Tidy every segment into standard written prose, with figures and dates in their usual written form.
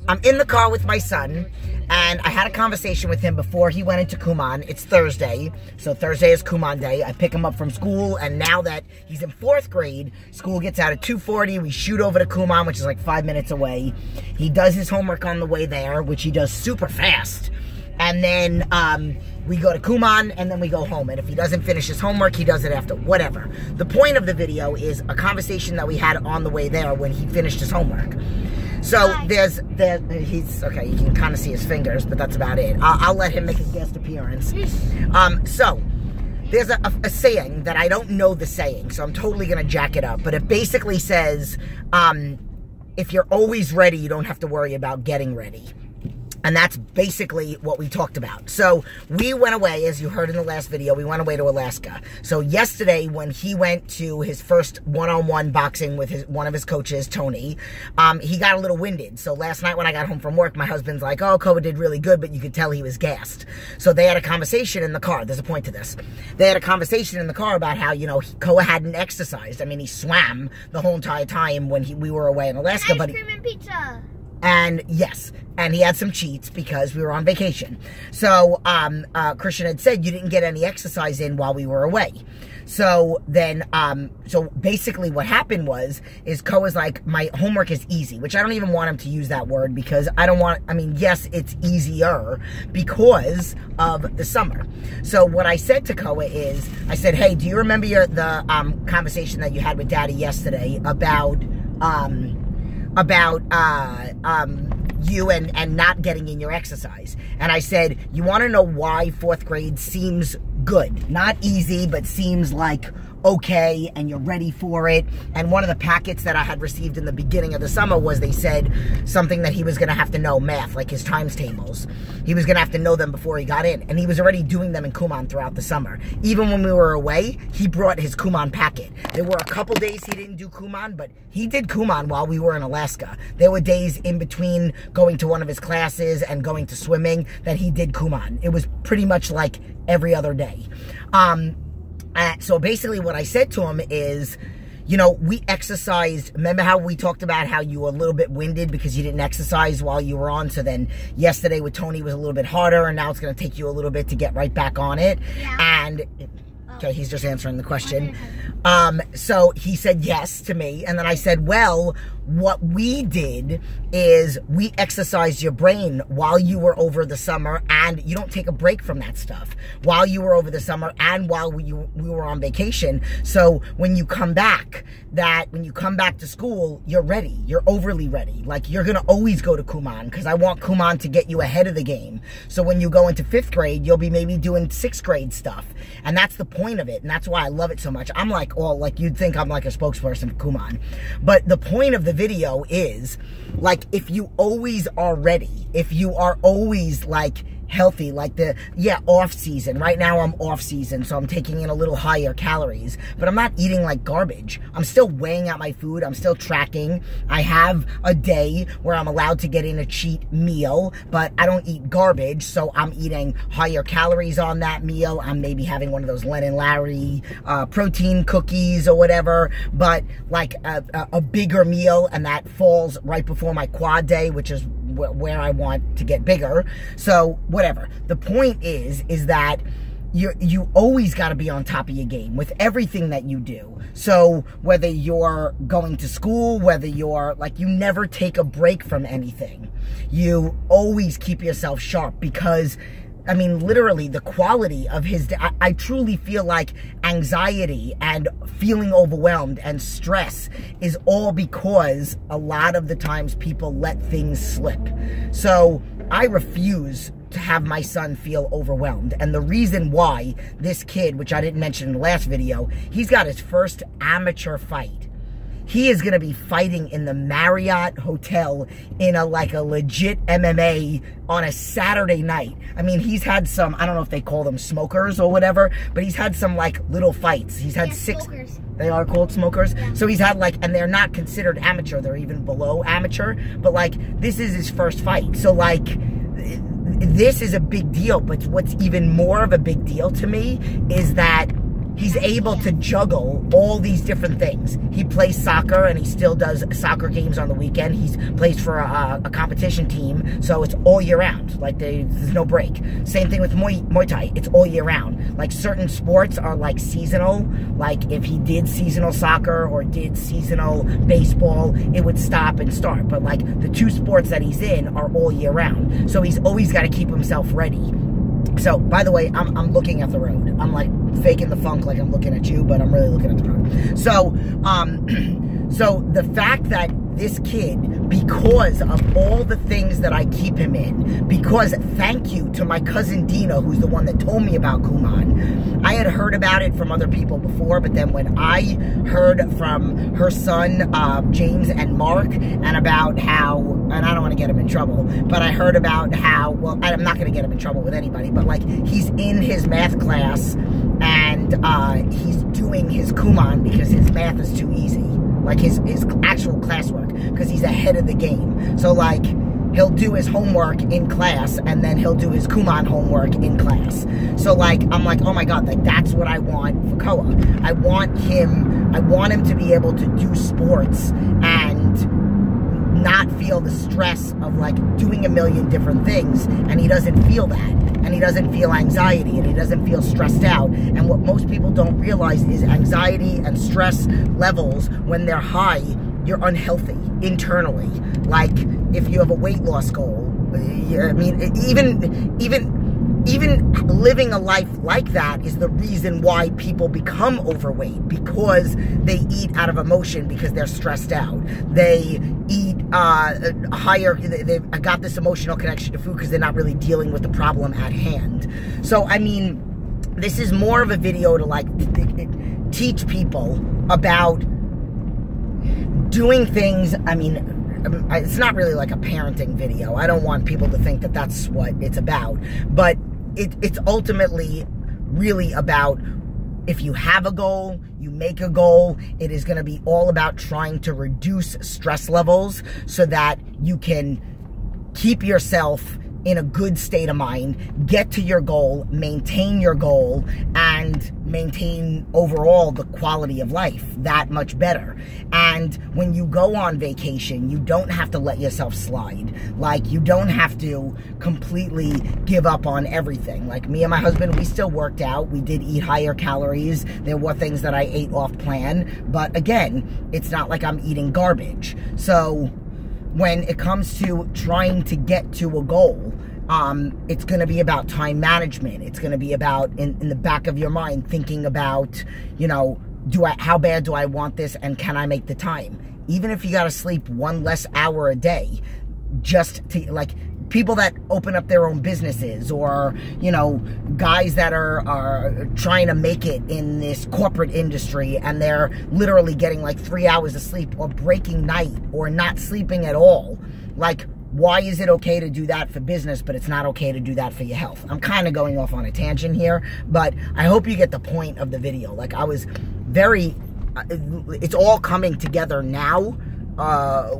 I'm in the car with my son, and I had a conversation with him before he went into Kumon. It's Thursday, so Thursday is Kumon day. I pick him up from school, and now that he's in 4th grade, school gets out at 2:40. We shoot over to Kumon, which is like 5 minutes away. He does his homework on the way there, which he does super fast. And then we go to Kumon, and then we go home. And if he doesn't finish his homework, he does it after, whatever. The point of the video is a conversation that we had on the way there when he finished his homework. So he's, okay, you can kind of see his fingers, but that's about it. I'll let him make a guest appearance. So there's a saying that I don't know the saying, so I'm totally going to jack it up. But it basically says, if you're always ready, you don't have to worry about getting ready. And that's basically what we talked about. So we went away, as you heard in the last video, we went away to Alaska. So yesterday, when he went to his first one-on-one boxing with one of his coaches, Tony, he got a little winded. So last night when I got home from work, my husband's like, oh, Koa did really good, but you could tell he was gassed. So they had a conversation in the car. There's a point to this. They had a conversation in the car about how, you know, Koa hadn't exercised. I mean, he swam the whole entire time when we were away in Alaska. And ice cream and pizza. And yes, and he had some cheats because we were on vacation. So Christian had said you didn't get any exercise in while we were away. So then, so basically what happened is Koa's like, my homework is easy, which I don't even want him to use that word because I don't want, I mean, yes, it's easier because of the summer. So what I said to Koa is, I said, hey, do you remember the conversation that you had with Daddy yesterday about you and not getting in your exercise? And I said, you want to know why 4th grade seems good? Not easy, but seems like okay, and you're ready for it. And one of the packets that I had received in the beginning of the summer was, they said something that he was going to have to know, math, like his times tables. He was going to have to know them before he got in. And he was already doing them in Kumon throughout the summer. Even when we were away, he brought his Kumon packet. There were a couple days he didn't do Kumon, but he did Kumon while we were in Alaska. There were days in between going to one of his classes and going to swimming that he did Kumon. It was pretty much like every other day. So basically what I said to him is, you know, we exercised. Remember how we talked about how you were a little bit winded because you didn't exercise while you were on? So then yesterday with Tony was a little bit harder, and now it's going to take you a little bit to get right back on it. Yeah. And okay, he's just answering the question. So he said yes to me, and then I said, well, what we did is we exercised your brain while you were over the summer, and you don't take a break from that stuff while you were over the summer and while we were on vacation. So when you come back, to school, you're ready. You're overly ready. Like, you're going to always go to Kumon because I want Kumon to get you ahead of the game. So when you go into 5th grade, you'll be maybe doing 6th grade stuff. And that's the point of it. And that's why I love it so much. I'm like, oh, like you'd think I'm like a spokesperson for Kumon. But the point of the video is, like, if you always are ready, if you are always like healthy, like off season. Right now I'm off season, so I'm taking in a little higher calories, but I'm not eating like garbage. I'm still weighing out my food. I'm still tracking. I have a day where I'm allowed to get in a cheat meal, but I don't eat garbage, so I'm eating higher calories on that meal. I'm maybe having one of those Len and Larry protein cookies or whatever, but like a bigger meal, and that falls right before my quad day, which is where I want to get bigger. So whatever. The point is that you always got to be on top of your game with everything that you do. So whether you're going to school, whether you're like, you never take a break from anything. You always keep yourself sharp because, I mean, literally the quality of his day, I truly feel like anxiety and feeling overwhelmed and stress is all because a lot of the times people let things slip. So I refuse to have my son feel overwhelmed. And the reason why, this kid, which I didn't mention in the last video, he's got his first amateur fight. He is going to be fighting in the Marriott Hotel in a legit MMA on a Saturday night. I mean, he's had some, I don't know if they call them smokers or whatever, but he's had some like little fights. He's had smokers. They are called smokers. Yeah. So he's had like, and they're not considered amateur. They're even below amateur. But like, this is his first fight. So like, this is a big deal. But what's even more of a big deal to me is that he's able to juggle all these different things. He plays soccer, and he still does soccer games on the weekend. He plays for a competition team, so it's all year round. Like, there's no break. Same thing with Muay Thai. It's all year round. Like, certain sports are like seasonal. Like, if he did seasonal soccer or did seasonal baseball, it would stop and start. But like, the two sports that he's in are all year round. So he's always got to keep himself ready. So, by the way, I'm looking at the road. I'm like faking the funk like I'm looking at you, but I'm really looking at the road. So, so the fact that this kid, because of all the things that I keep him in, because thank you to my cousin Dina, who's the one that told me about Kumon. I had heard about it from other people before, but then when I heard from her son, James and Mark, and about how, and I don't want to get him in trouble, but I heard about how, well, I'm not going to get him in trouble with anybody, but like, he's in his math class, and he's doing his Kumon because his math is too easy. Like his actual classwork, because he's ahead of the game. So like, he'll do his homework in class, and then he'll do his Kumon homework in class. So like, I'm like, oh my God, like that's what I want for Koa. I want him to be able to do sports and not feel the stress of like doing a million different things, and he doesn't feel that. And he doesn't feel anxiety, and he doesn't feel stressed out. And what most people don't realize is anxiety and stress levels, when they're high, you're unhealthy internally. Like, if you have a weight loss goal, I mean, even living a life like that is the reason why people become overweight, because they eat out of emotion, because they're stressed out. They eat higher, they've got this emotional connection to food because they're not really dealing with the problem at hand. So, I mean, this is more of a video to like teach people about doing things. I mean, it's not really like a parenting video. I don't want people to think that that's what it's about, but it's ultimately really about, if you have a goal, you make a goal, it is going to be all about trying to reduce stress levels so that you can keep yourself in a good state of mind, get to your goal, maintain your goal, and maintain overall the quality of life that much better. And when you go on vacation, you don't have to let yourself slide. Like, you don't have to completely give up on everything. Like, me and my husband, we still worked out. We did eat higher calories. There were things that I ate off plan. But again, it's not like I'm eating garbage. So when it comes to trying to get to a goal, it's going to be about time management. It's going to be about, in the back of your mind, thinking about, you know, how bad do I want this, and can I make the time? Even if you got to sleep one less hour a day, just to, like, people that open up their own businesses, or, you know, guys that are trying to make it in this corporate industry, and they're literally getting like 3 hours of sleep, or breaking night, or not sleeping at all. Like, why is it okay to do that for business, but it's not okay to do that for your health? I'm kind of going off on a tangent here, but I hope you get the point of the video. Like, I was very, it's all coming together now,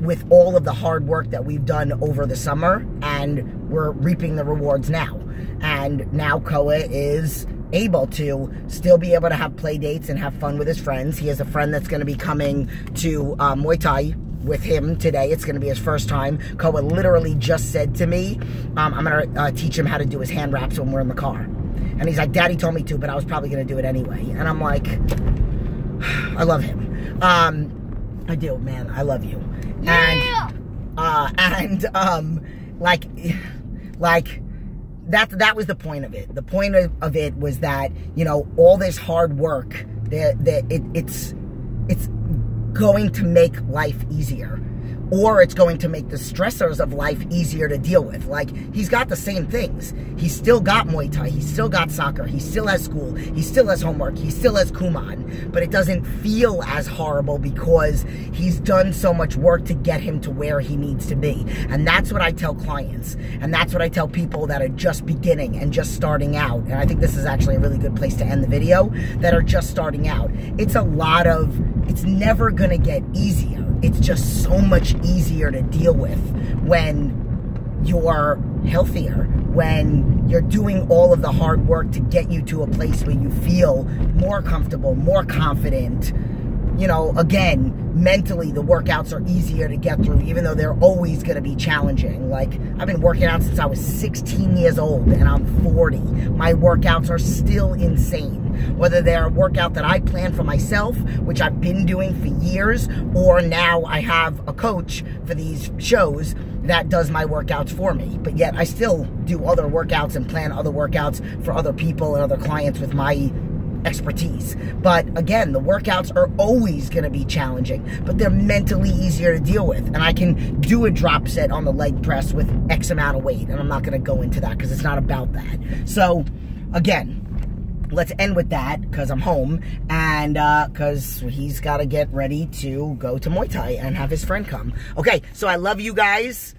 with all of the hard work that we've done over the summer, and we're reaping the rewards now. And now Koa is able to still be able to have play dates and have fun with his friends. He has a friend that's going to be coming to Muay Thai with him today. It's going to be his first time. Koa literally just said to me, I'm going to teach him how to do his hand wraps when we're in the car. And he's like, Daddy told me to, but I was probably going to do it anyway. And I'm like, I love him. I do, man. I love you. Yeah. Like that was the point of it. The point of it was that, you know, all this hard work, it's going to make life easier, or it's going to make the stressors of life easier to deal with. Like, he's got the same things. He's still got Muay Thai, he's still got soccer, he still has school, he still has homework, he still has Kumon, but it doesn't feel as horrible because he's done so much work to get him to where he needs to be. And that's what I tell clients, and that's what I tell people that are just beginning and just starting out. And I think this is actually a really good place to end the video, that are just starting out. It's never gonna get easier. It's just so much easier to deal with when you're healthier, when you're doing all of the hard work to get you to a place where you feel more comfortable, more confident. You know, again, mentally, the workouts are easier to get through, even though they're always going to be challenging. Like, I've been working out since I was 16 years old, and I'm 40. My workouts are still insane. Whether they're a workout that I plan for myself, which I've been doing for years, or now I have a coach for these shows that does my workouts for me. But yet, I still do other workouts and plan other workouts for other people and other clients with my expertise. But again, the workouts are always going to be challenging, but they're mentally easier to deal with. And I can do a drop set on the leg press with X amount of weight, and I'm not going to go into that because it's not about that. So again, let's end with that because I'm home, and because he's got to get ready to go to Muay Thai and have his friend come. Okay, so I love you guys.